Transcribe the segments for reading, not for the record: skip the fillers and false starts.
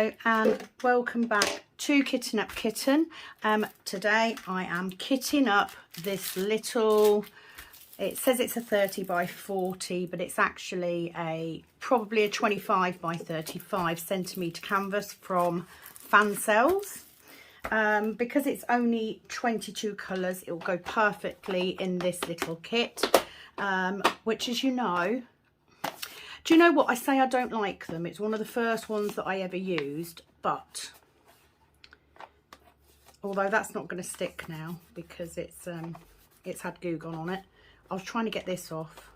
Hello and welcome back to Kitting Up Kitten. Today I am kitting up this little, it says it's a 30 by 40, but it's actually probably a 25 by 35 centimetre canvas from Fansells. Because it's only 22 colours, it will go perfectly in this little kit, which, as you know, do you know what? I say I don't like them. It's one of the first ones that I ever used, but although that's not going to stick now because it's had glue gone on it. I was trying to get this off.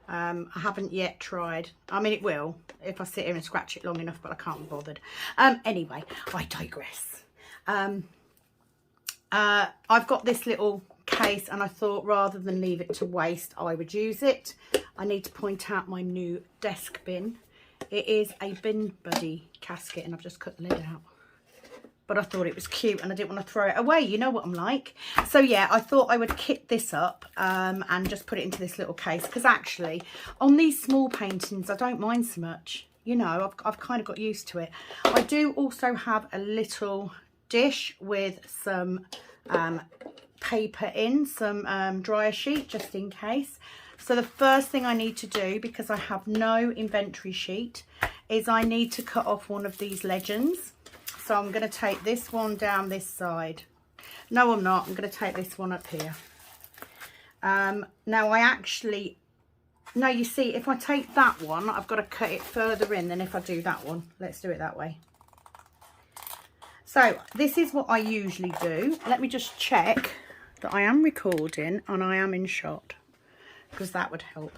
I haven't yet tried. I mean, it will if I sit here and scratch it long enough, but I can't be bothered. Anyway, I digress. I've got this little case and I thought rather than leave it to waste, I would use it. I need to point out my new desk bin. It is a Bin Buddy casket and I've just cut the lid out. But I thought it was cute and I didn't want to throw it away. You know what I'm like. So yeah, I thought I would kit this up and just put it into this little case. Because actually, on these small paintings, I don't mind so much. You know, I've kind of got used to it. I do also have a little dish with some paper in, some dryer sheet, just in case. So the first thing I need to do, because I have no inventory sheet, is I need to cut off one of these legends. So I'm going to take this one down this side. No, I'm not. I'm going to take this one up here. Now I actually, no, you see, if I take that one, I've got to cut it further in than if I do that one. Let's do it that way. So this is what I usually do. Let me just check that I am recording and I am in shot, because that would help.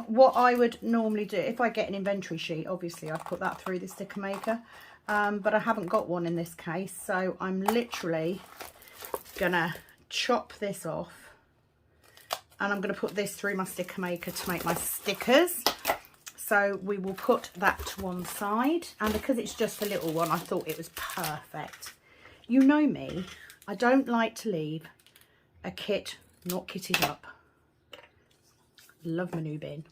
What I would normally do, if I get an inventory sheet, obviously I'd put that through the sticker maker, but I haven't got one in this case, so I'm literally gonna chop this off and I'm gonna put this through my sticker maker to make my stickers. So we will put that to one side, and because it's just a little one, I thought it was perfect. You know me, I don't like to leave a kit not kitted up. Love my new bin.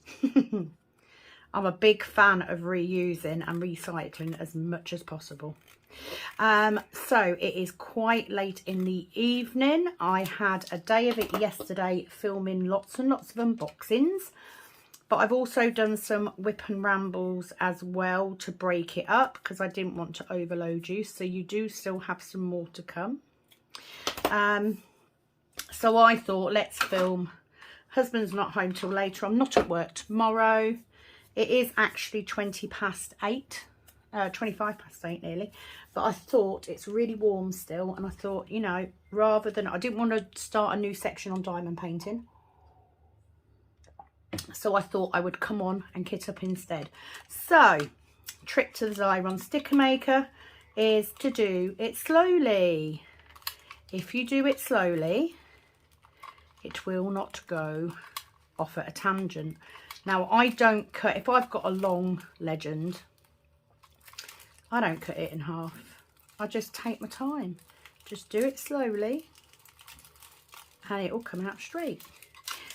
I'm a big fan of reusing and recycling as much as possible. So it is quite late in the evening. I had a day of it yesterday filming lots and lots of unboxings. But I've also done some whip and rambles as well to break it up because I didn't want to overload you. So you do still have some more to come. So I thought, let's film. Husband's not home till later. I'm not at work tomorrow. It is actually 25 past 8 nearly. But I thought it's really warm still. And I thought, you know, rather than, I didn't want to start a new section on diamond painting. So I thought I would come on and kit up instead. So, trick to the Xyron sticker maker is to do it slowly. If you do it slowly, it will not go off at a tangent. Now, I don't cut, if I've got a long legend, I don't cut it in half. I just take my time. Just do it slowly and it will come out straight.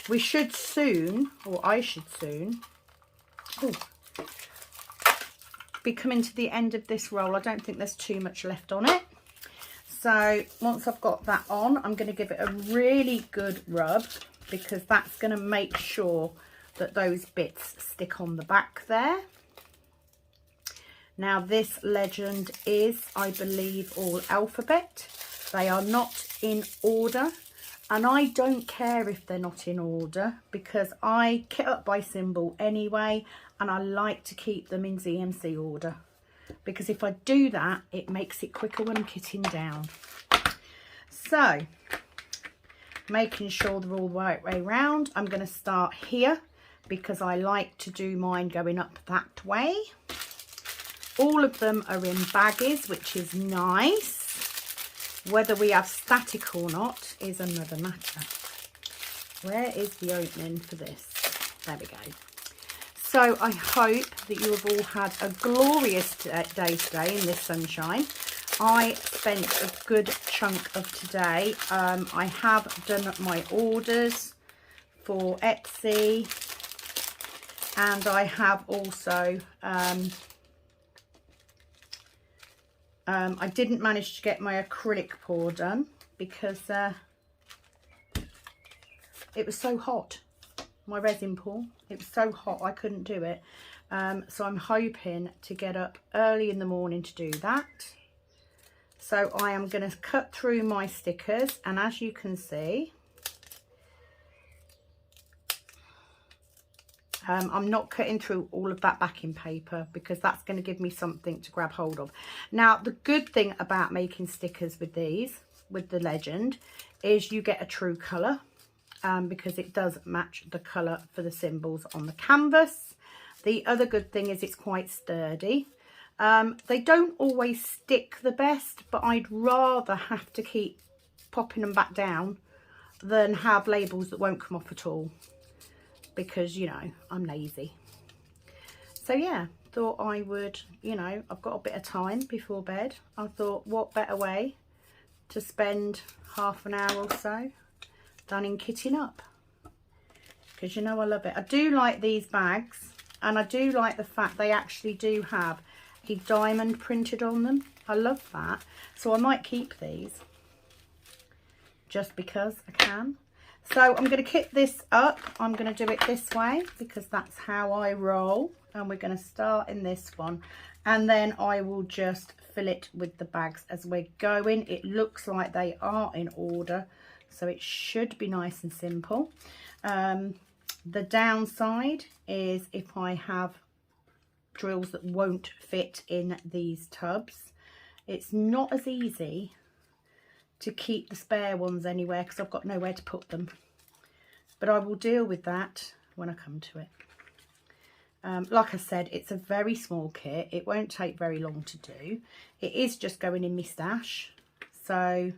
We should soon, or I should soon, be coming to the end of this roll. I don't think there's too much left on it. So once I've got that on, I'm going to give it a really good rub because that's going to make sure that those bits stick on the back there. Now this legend is, I believe, all alphabet. They are not in order. And I don't care if they're not in order because I kit up by symbol anyway, and I like to keep them in ZMC order because if I do that, it makes it quicker when I'm kitting down. So, making sure they're all the right way round, I'm going to start here because I like to do mine going up that way. All of them are in baggies, which is nice. Whether we have static or not is another matter. Where is the opening for this? There we go. So I hope that you have all had a glorious day today in this sunshine. I spent a good chunk of today. I have done my orders for Etsy, and I have also I didn't manage to get my acrylic pour done because it was so hot. My resin pour, it was so hot I couldn't do it. So I'm hoping to get up early in the morning to do that. So I am going to cut through my stickers, and as you can see, I'm not cutting through all of that backing paper because that's going to give me something to grab hold of. Now, the good thing about making stickers with these, with the Legend, is you get a true colour because it does match the colour for the symbols on the canvas. The other good thing is it's quite sturdy. They don't always stick the best, but I'd rather have to keep popping them back down than have labels that won't come off at all, because, you know, I'm lazy. So yeah, thought I would, you know, I've got a bit of time before bed. I thought, what better way to spend half an hour or so than in kitting up, because, you know, I love it. I do like these bags, and I do like the fact they actually do have a diamond printed on them. I love that. So I might keep these just because I can. So I'm going to kit this up. I'm going to do it this way because that's how I roll. And we're going to start in this one. And then I will just fill it with the bags as we're going. It looks like they are in order, so it should be nice and simple. The downside is if I have drills that won't fit in these tubs, it's not as easy to keep the spare ones anywhere because I've got nowhere to put them. But I will deal with that when I come to it. Like I said, it's a very small kit. It won't take very long to do. It is just going in my stash. So,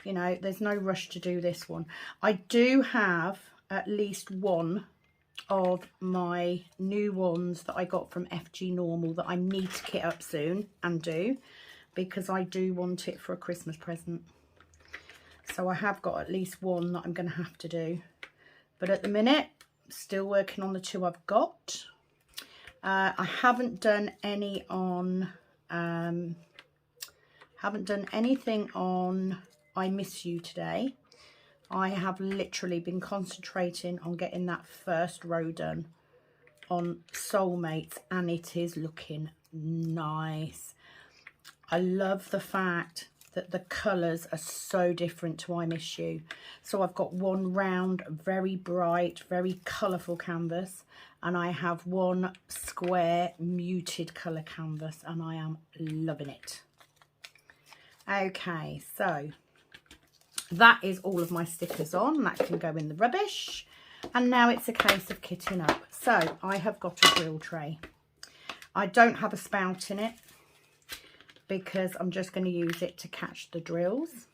you know, there's no rush to do this one. I do have at least one of my new ones that I got from FG Normal that I need to kit up soon and do, because I do want it for a Christmas present. So I have got at least one that I'm going to have to do. But at the minute, still working on the two I've got. I haven't done any on, haven't done anything on I Miss You today. I have literally been concentrating on getting that first row done on Soulmates, and it is looking nice. I love the fact that the colours are so different to I Miss You. So I've got one round, very bright, very colourful canvas, and I have one square, muted colour canvas, and I am loving it. Okay, so that is all of my stickers on. That can go in the rubbish. And now it's a case of kitting up. So I have got a drill tray. I don't have a spout in it because I'm just going to use it to catch the drills.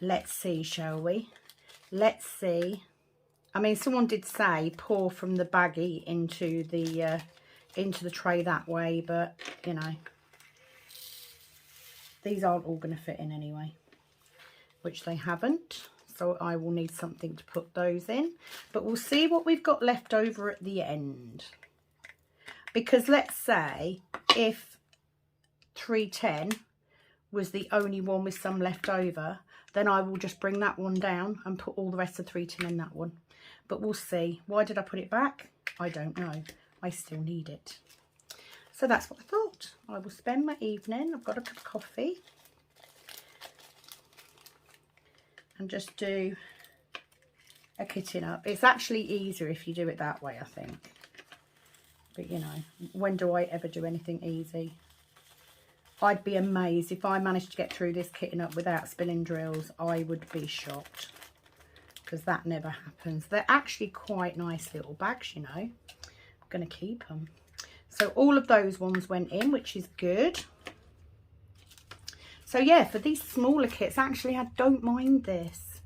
Let's see, shall we? Let's see. I mean, someone did say pour from the baggie into the tray that way, but, you know, these aren't all going to fit in anyway, which they haven't. So I will need something to put those in. But we'll see what we've got left over at the end. Because let's say if 310 was the only one with some left over, then I will just bring that one down and put all the rest of 310 in that one. But we'll see. Why did I put it back? I don't know. I still need it. So that's what I thought. I will spend my evening. I've got a cup of coffee. And just do a kitting up. It's actually easier if you do it that way, I think. But, you know, when do I ever do anything easy? I'd be amazed if I managed to get through this kitting up without spilling drills. I would be shocked, because that never happens. They're actually quite nice little bags, you know. I'm going to keep them. So all of those ones went in, which is good. So yeah, for these smaller kits, actually I don't mind this.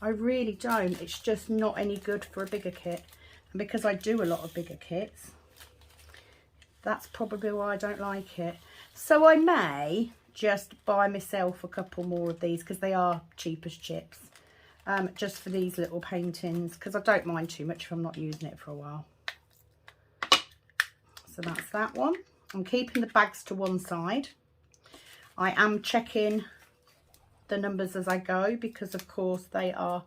I really don't. It's just not any good for a bigger kit. And because I do a lot of bigger kits, that's probably why I don't like it. So I may just buy myself a couple more of these, because they are cheap as chips. Just for these little paintings, because I don't mind too much if I'm not using it for a while. So that's that one. I'm keeping the bags to one side I am checking the numbers as I go, because of course they are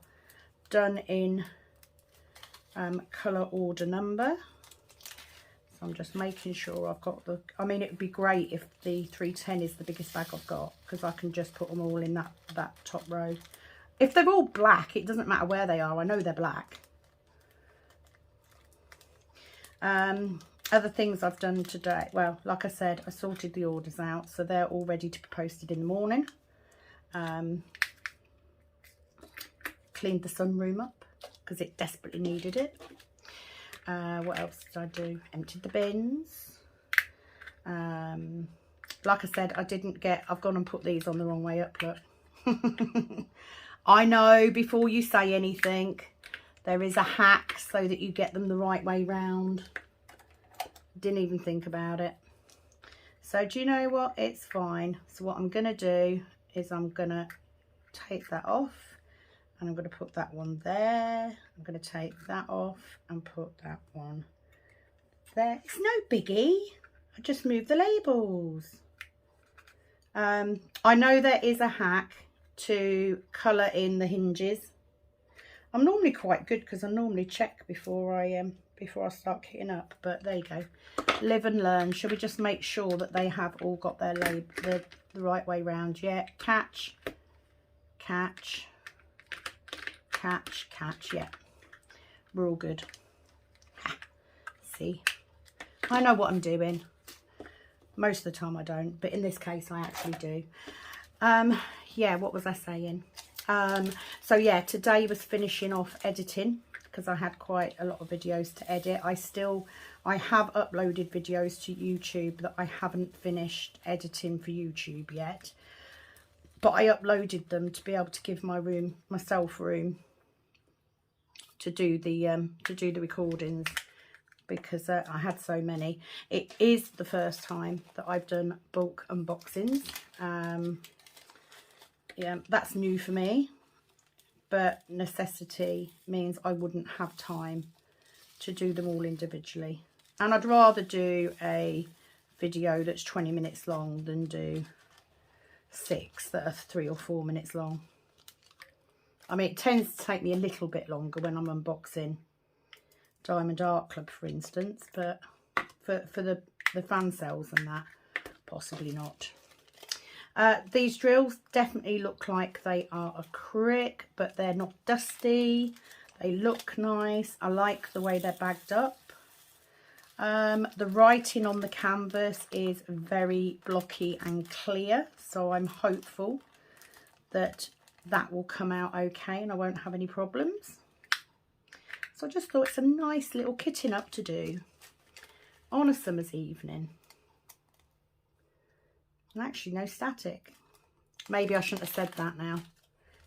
done in colour order number. So I'm just making sure I've got the, I mean, it would be great if the 310 is the biggest bag I've got, because I can just put them all in that top row. If they're all black, it doesn't matter where they are. I know they're black. Other things I've done today, well, like I said, I sorted the orders out, so they're all ready to be posted in the morning. Cleaned the sunroom up because it desperately needed it. What else did I do? Emptied the bins. Like I said, I've gone and put these on the wrong way up, look. I know, before you say anything, there is a hack so that you get them the right way round. Didn't even think about it. So do you know what? It's fine. So what I'm going to do is I'm going to take that off, and I'm going to put that one there. I'm going to take that off and put that one there. It's no biggie. I just moved the labels. I know there is a hack to colour in the hinges. I'm normally quite good because I normally check before I start kitting up, but there you go. Live and learn. Shall we just make sure that they have all got their the right way round? Yeah, catch, catch, catch, catch. Yeah, we're all good. Ha. See, I know what I'm doing. Most of the time I don't, but in this case I actually do. Yeah, what was I saying? So yeah, today was finishing off editing, because I had quite a lot of videos to edit. I have uploaded videos to YouTube that I haven't finished editing for YouTube yet, but I uploaded them to be able to give myself room to do the recordings, because I had so many. It is the first time that I've done bulk unboxings. Yeah, that's new for me, but necessity means I wouldn't have time to do them all individually. And I'd rather do a video that's 20 minutes long than do 6 that are 3 or 4 minutes long. I mean, it tends to take me a little bit longer when I'm unboxing Diamond Art Club, for instance, but for the Fansells and that, possibly not. These drills definitely look like they are acrylic, but they're not dusty. They look nice. I like the way they're bagged up. The writing on the canvas is very blocky and clear, so I'm hopeful that that will come out okay and I won't have any problems. So I just thought it's a nice little kitting up to do on a summer's evening. And actually no static. Maybe I shouldn't have said that now.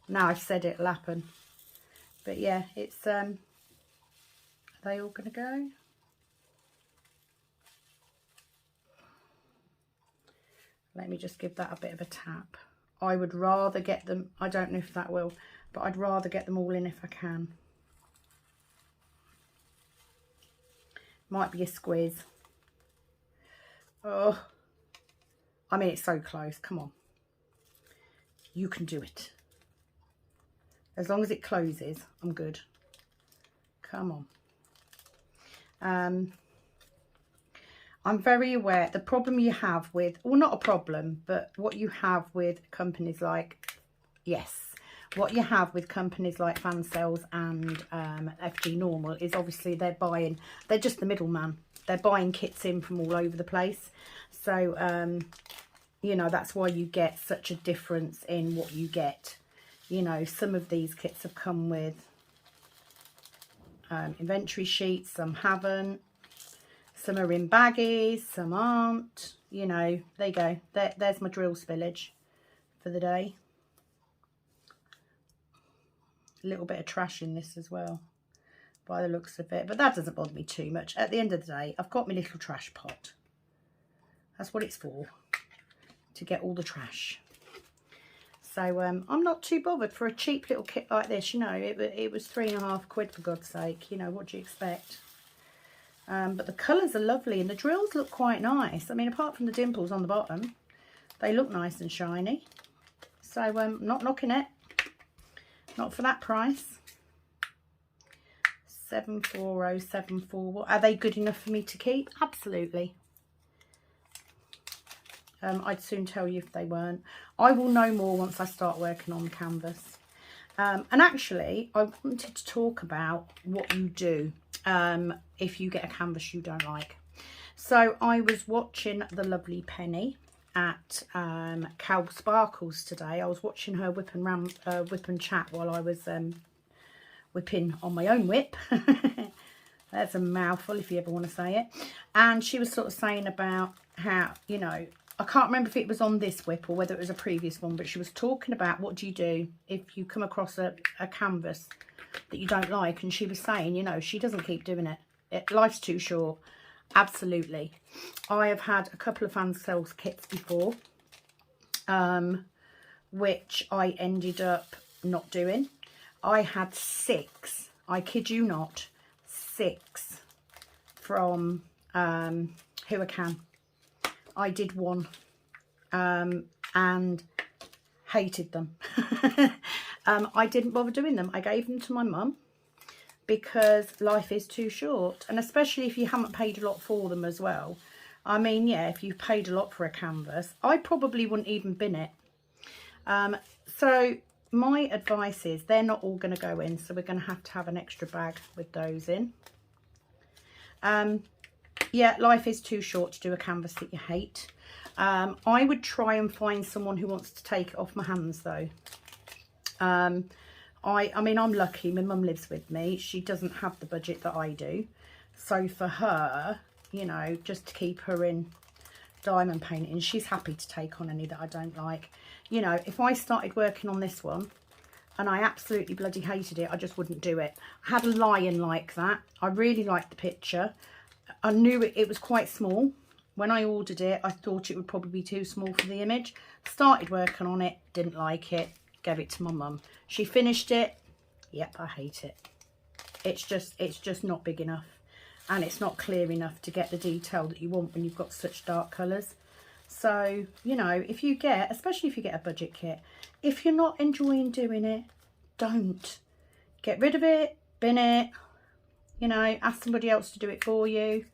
Now I've said it, it'll happen. But yeah, it's are they all gonna go? Let me just give that a bit of a tap. I would rather get them, I don't know if that will, but I'd rather get them all in if I can. Might be a squeeze. Oh, I mean, it's so close. Come on. You can do it. As long as it closes, I'm good. Come on. I'm very aware, the problem you have with, well, not a problem, but what you have with companies like, what you have with companies like Fansells and FG Normal is obviously they're just the middleman. They're buying kits in from all over the place. So, you know, that's why you get such a difference in what you get. You know, some of these kits have come with inventory sheets, some haven't. Some are in baggies, some aren't. You know, there you go. There's my drill spillage for the day. A little bit of trash in this as well, by the looks of it. But that doesn't bother me too much. At the end of the day, I've got my little trash pot. That's what it's for, to get all the trash. So I'm not too bothered for a cheap little kit like this. You know, it was £3.50 for God's sake. You know, what do you expect? But the colours are lovely and the drills look quite nice. I mean, apart from the dimples on the bottom, They look nice and shiny. So not knocking it. Not for that price. 74074. Are they good enough for me to keep? Absolutely. I'd soon tell you if they weren't. I will know more once I start working on the canvas. And actually, I wanted to talk about what you do if you get a canvas you don't like. So I was watching the lovely Penny at Cal Sparkles today. I was watching her whip and chat while I was whipping on my own whip. That's a mouthful if you ever want to say it. And she was sort of saying about how, you know, I can't remember if it was on this whip or whether it was a previous one, but she was talking about what do you do if you come across a canvas that you don't like. And she was saying, you know, she doesn't keep doing it. Life's too short. Absolutely. I have had a couple of Fansells kits before, which I ended up not doing. I had 6, I kid you not, 6 from Who I Can. I did 1 and hated them. I didn't bother doing them. I gave them to my mum because life is too short, and especially if you haven't paid a lot for them as well. I mean, yeah, if you've paid a lot for a canvas, I probably wouldn't even bin it. So my advice is they're not all going to go in, so we're going to have an extra bag with those in. Yeah, life is too short to do a canvas that you hate. I would try and find someone who wants to take it off my hands though. I mean, I'm lucky, my mum lives with me. She doesn't have the budget that I do. So for her, you know, just to keep her in diamond painting, she's happy to take on any that I don't like. You know, if I started working on this one and I absolutely bloody hated it, I just wouldn't do it. I had a lion like that. I really liked the picture. I knew it was quite small. When I ordered it, I thought it would probably be too small for the image. Started working on it, didn't like it, gave it to my mum. She finished it. Yep, I hate it. It's just not big enough, and it's not clear enough to get the detail that you want when you've got such dark colours. So, you know, if you get, especially if you get a budget kit, if you're not enjoying doing it, don't. Get rid of it, bin it, you know, ask somebody else to do it for you.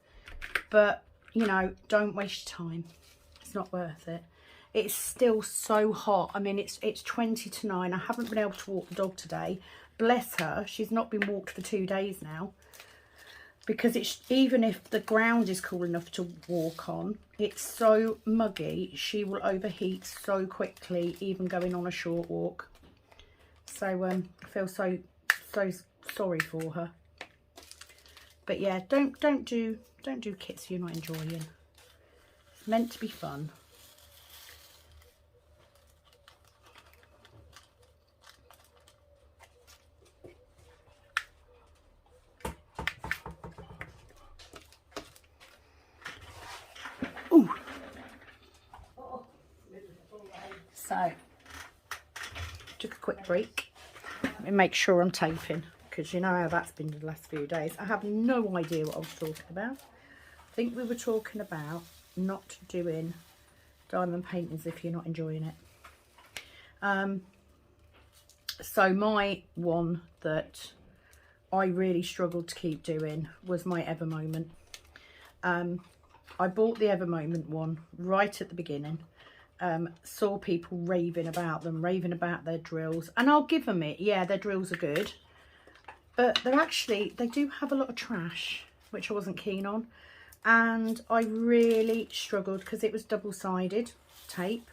But, you know, don't waste your time. It's not worth it. It's still so hot. I mean, it's 20 to 9. I haven't been able to walk the dog today. Bless her. She's not been walked for 2 days now. Because it's, even if the ground is cool enough to walk on, it's so muggy, she will overheat so quickly, even going on a short walk. So I feel so sorry for her. But yeah, don't do kits you're not enjoying. It's meant to be fun. Ooh. So, took a quick break and make sure I'm taping, because you know how that's been the last few days. I have no idea what I was talking about. I think we were talking about not doing diamond paintings if you're not enjoying it. So my one that I really struggled to keep doing was my Ever Moment. I bought the Ever Moment one right at the beginning. Saw people raving about them, raving about their drills, and I'll give them it. Yeah, their drills are good, but they do have a lot of trash, which I wasn't keen on. And I really struggled because it was double-sided tape.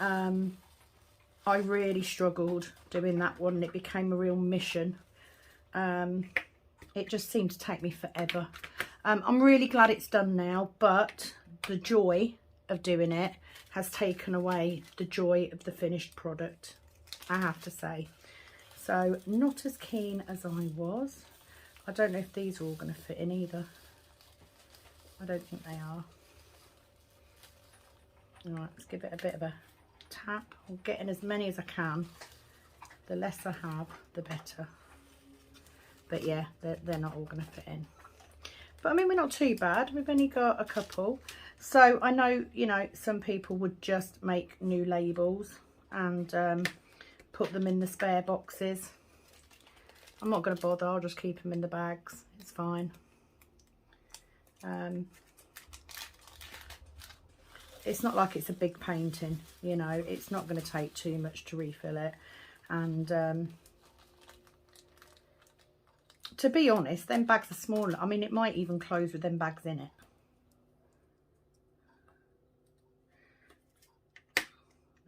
I really struggled doing that one, and it became a real mission. It just seemed to take me forever. I'm really glad it's done now, but the joy of doing it has taken away the joy of the finished product, I have to say. So not as keen as I was. I don't know if these are all going to fit in either. I don't think they are. All right, let's give it a bit of a tap. I'm getting as many as I can. The less I have, the better. But yeah, they're not all going to fit in. But I mean, we're not too bad. We've only got a couple. So I know, you know, some people would just make new labels and put them in the spare boxes. I'm not going to bother, I'll just keep them in the bags, it's fine. It's not like it's a big painting, you know, it's not going to take too much to refill it. And to be honest, them bags are smaller. I mean, it might even close with them bags in it.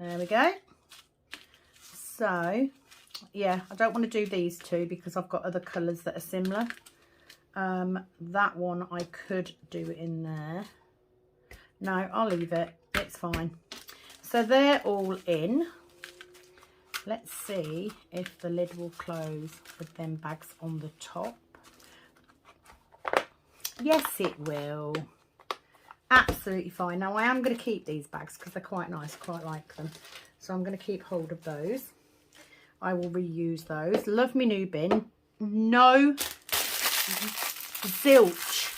There we go. So, yeah, I don't want to do these two because I've got other colours that are similar. That one I could do it in there. No, I'll leave it. It's fine. So they're all in. Let's see if the lid will close with them bags on the top. Yes, it will. Absolutely fine. Now, I am going to keep these bags because they're quite nice. I quite like them. So I'm going to keep hold of those. I will reuse those. Love me new bin. No zilch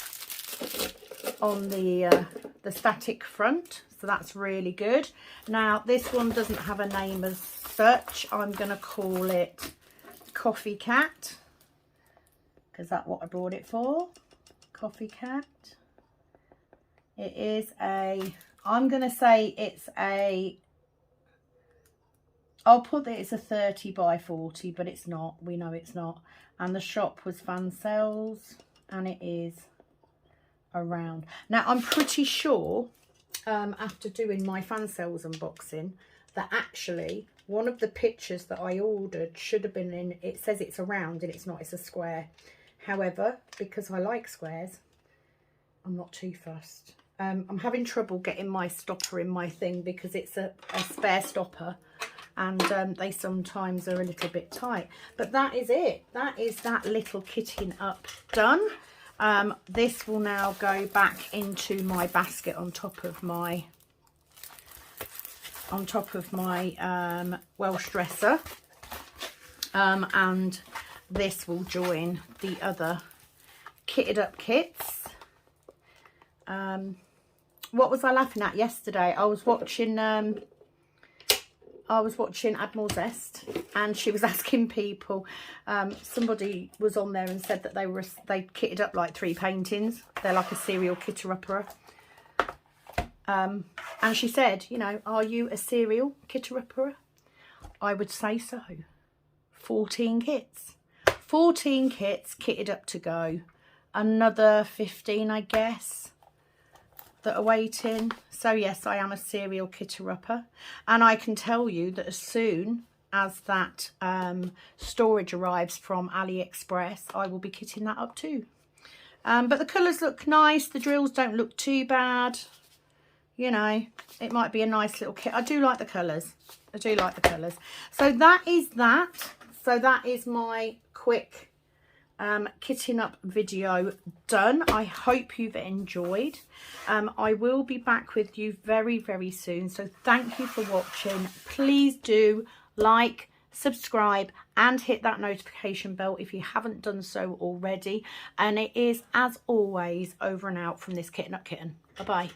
on the static front. So that's really good. Now, this one doesn't have a name as such. I'm going to call it Coffee Cat, because that's what I brought it for. Coffee Cat. It is a, I'm going to say it's a, I'll put that it's a 30 by 40, but it's not. We know it's not. And the shop was Fansells, and it is around. Now, I'm pretty sure, after doing my Fansells unboxing, that actually one of the pictures that I ordered should have been in, it says it's a round and it's not, it's a square. However, because I like squares, I'm not too fussed. I'm having trouble getting my stopper in my thing because it's a spare stopper, and they sometimes are a little bit tight. But that is it. That is that little kitting up done. This will now go back into my basket on top of my Welsh dresser, and this will join the other kitted up kits. What was I laughing at yesterday? I was watching Admiral Zest, and she was asking people, somebody was on there and said that they kitted up like 3 paintings. They're like a serial kitter-upper. And she said, you know, are you a serial kitter-upper? I would say so. 14 kits. 14 kits kitted up to go. Another 15, I guess, that are waiting. So yes, I am a serial kitter-upper, and I can tell you that as soon as that storage arrives from AliExpress, I will be kitting that up too. But the colours look nice. The drills don't look too bad. You know, it might be a nice little kit. I do like the colours. I do like the colours. So that is that. So that is my quick kitting up video done. I hope you've enjoyed. I will be back with you very, very soon. So thank you for watching. Please do like, subscribe, and hit that notification bell if you haven't done so already. And it is, as always, over and out from this Kitten Up Kitten. Bye-bye.